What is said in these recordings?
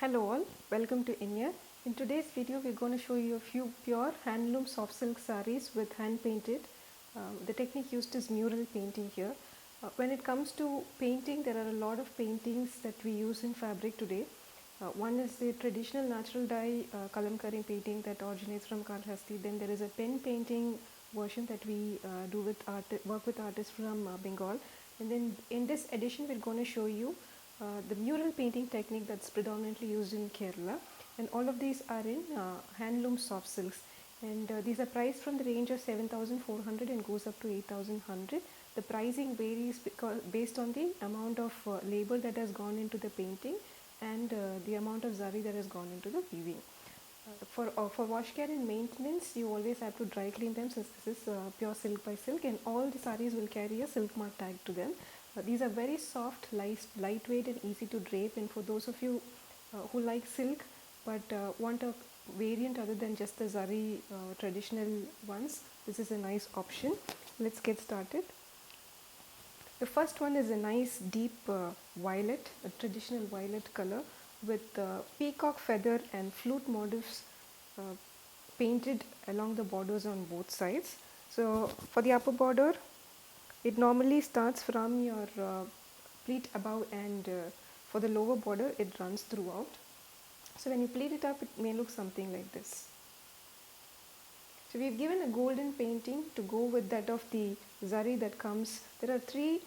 Hello all, welcome to INYA. In today's video we're going to show you a few pure handloom soft silk sarees with hand painted. The technique used is mural painting here. When it comes to painting, there are a lot of paintings that we use in fabric today. One is the traditional natural dye kalamkari painting that originates from Kalhasti. Then there is a pen painting version that we do with work with artists from Bengal. And then in this edition we're going to show you the mural painting technique that's predominantly used in Kerala, and all of these are in handloom soft silks, and these are priced from the range of 7,400 and goes up to 8,100. The pricing varies based on the amount of labor that has gone into the painting and the amount of zari that has gone into the weaving. For wash care and maintenance, you always have to dry clean them, since this is pure silk by silk, and all the sarees will carry a silk mark tag to them. These are very soft, lightweight and easy to drape, and for those of you who like silk but want a variant other than just the zari traditional ones, this is a nice option. Let's get started. The first one is a nice deep violet, a traditional violet color with peacock feather and flute motifs painted along the borders on both sides. So for the upper border, it normally starts from your pleat above, and for the lower border it runs throughout. So when you pleat it up, it may look something like this. So we've given a golden painting to go with that of the zari that comes. There are three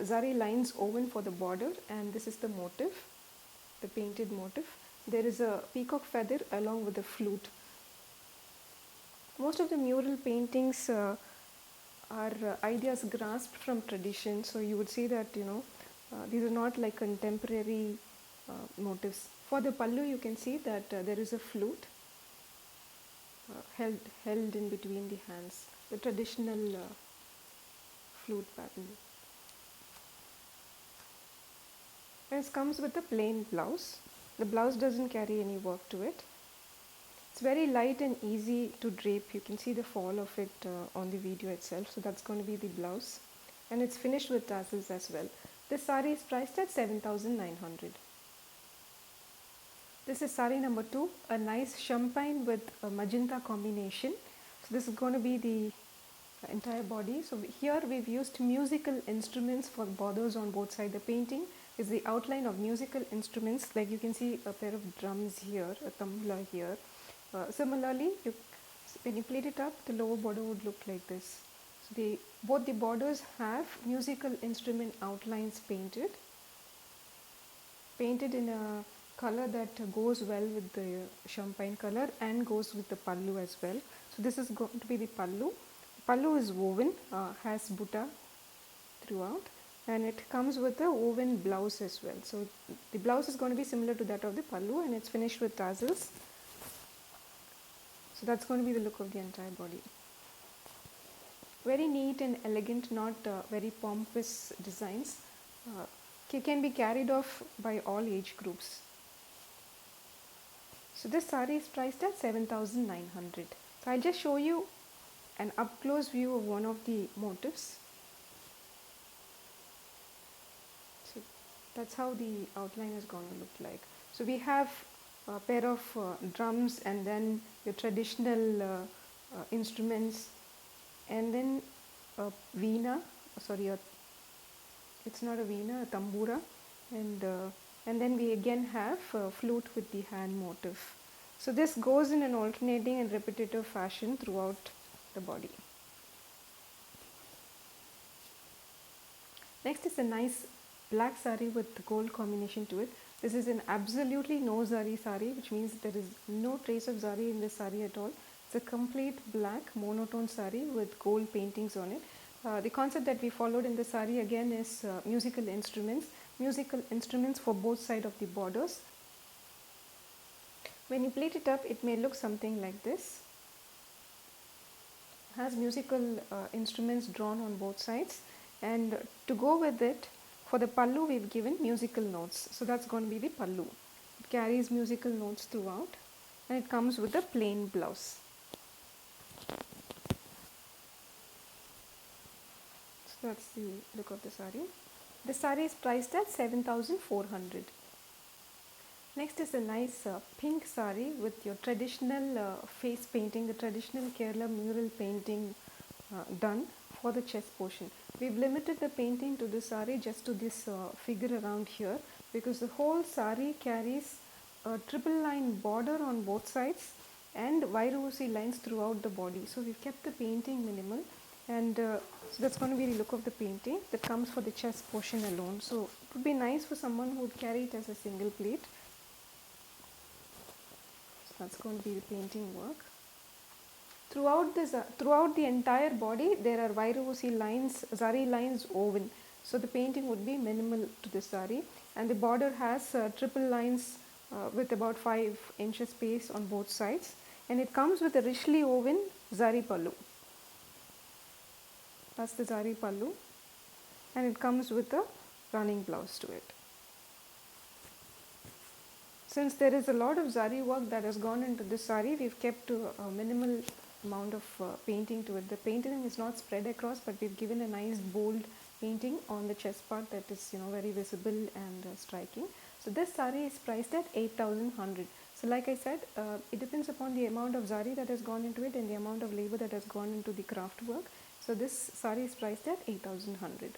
zari lines woven for the border, and this is the motif, the painted motif. There is a peacock feather along with the flute. Most of the mural paintings are ideas grasped from tradition, so you would see that these are not like contemporary motifs. For the pallu, you can see that there is a flute held in between the hands, the traditional flute pattern. And it comes with a plain blouse. The blouse doesn't carry any work to it. It's very light and easy to drape. You can see the fall of it on the video itself. So that's going to be the blouse, and it's finished with tassels as well. This saree is priced at 7,900. This is saree number 2, a nice champagne with a magenta combination. So this is going to be the entire body. So here we've used musical instruments for borders on both sides. The painting is the outline of musical instruments, like you can see a pair of drums here, a tumbler here. Similarly, when you plate it up, the lower border would look like this. So both the borders have musical instrument outlines painted in a color that goes well with the champagne color and goes with the pallu as well. So this is going to be the pallu. Pallu is woven, has butta throughout, and it comes with a woven blouse as well. So the blouse is going to be similar to that of the pallu, and it's finished with tassels. So that's going to be the look of the entire body. Very neat and elegant, not very pompous designs. Can be carried off by all age groups. So this saree is priced at 7,900. So I'll just show you an up close view of one of the motifs. So that's how the outline is going to look like. So we have a pair of drums, and then your traditional instruments, and then a veena, it's not a veena, a tambura, and then we again have a flute with the hand motif. So this goes in an alternating and repetitive fashion throughout the body. Next is a nice black saree with gold combination to it. This is an absolutely no zari saree, which means there is no trace of zari in this saree at all. It's a complete black monotone saree with gold paintings on it. The concept that we followed in the saree again is musical instruments for both sides of the borders. When you plait it up, it may look something like this. It has musical instruments drawn on both sides, and to go with it, for the pallu we've given musical notes. So that's going to be the pallu. It carries musical notes throughout, and it comes with a plain blouse. So that's the look of the saree. The saree is priced at 7,400. Next is a nice pink saree with your traditional face painting, the traditional Kerala mural painting done for the chest portion. We've limited the painting to the saree just to this figure around here, because the whole saree carries a triple line border on both sides and Vairusi lines throughout the body. So we've kept the painting minimal, and so that's going to be the look of the painting that comes for the chest portion alone. So it would be nice for someone who would carry it as a single plate. So that's going to be the painting work. Throughout the entire body, there are Vairusi lines, zari lines woven. So the painting would be minimal to the saree, and the border has triple lines with about 5 inches space on both sides, and it comes with a richly woven zari pallu. That's the zari pallu, and it comes with a running blouse to it. Since there is a lot of zari work that has gone into this saree, we've kept a minimal amount of painting to it. The painting is not spread across, but we've given a nice bold painting on the chest part that is very visible and striking. So this saree is priced at 8,100. So like I said, it depends upon the amount of zari that has gone into it and the amount of labor that has gone into the craft work. So this saree is priced at 8,100.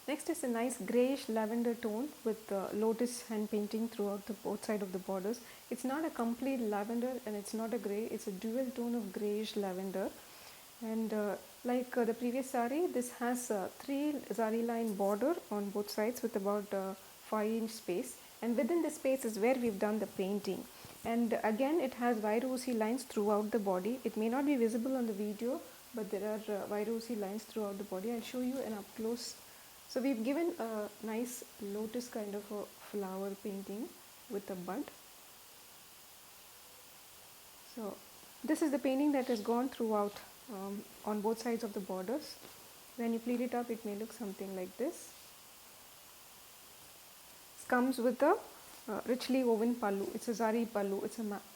Next is a nice greyish lavender tone with lotus hand painting throughout the both side of the borders. It's not a complete lavender and it's not a grey, it's a dual tone of greyish lavender. And like the previous saree, this has 3 zari line border on both sides with about 5-inch space, and within the space is where we've done the painting. And again, it has Vairusi lines throughout the body. It may not be visible on the video, but there are Vairusi lines throughout the body. I'll show you an up close. So we've given a nice lotus kind of a flower painting with a bud. So this is the painting that has gone throughout on both sides of the borders. When you pleat it up, it may look something like this. It comes with a richly woven pallu. It's a zari pallu.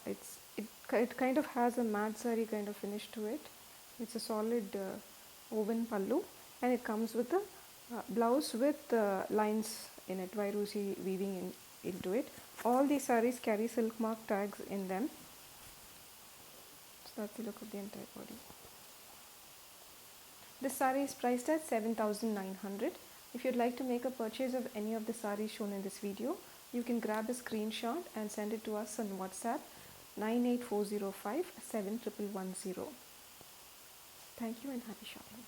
It kind of has a matte zari kind of finish to it. It's a solid woven pallu, and it comes with a blouse with lines in it, Vairusi weaving into it. All these sarees carry silk mark tags in them. So that's the look of the entire body. This saree is priced at 7,900. If you'd like to make a purchase of any of the sarees shown in this video, you can grab a screenshot and send it to us on WhatsApp 98405 71110. Thank you and happy shopping.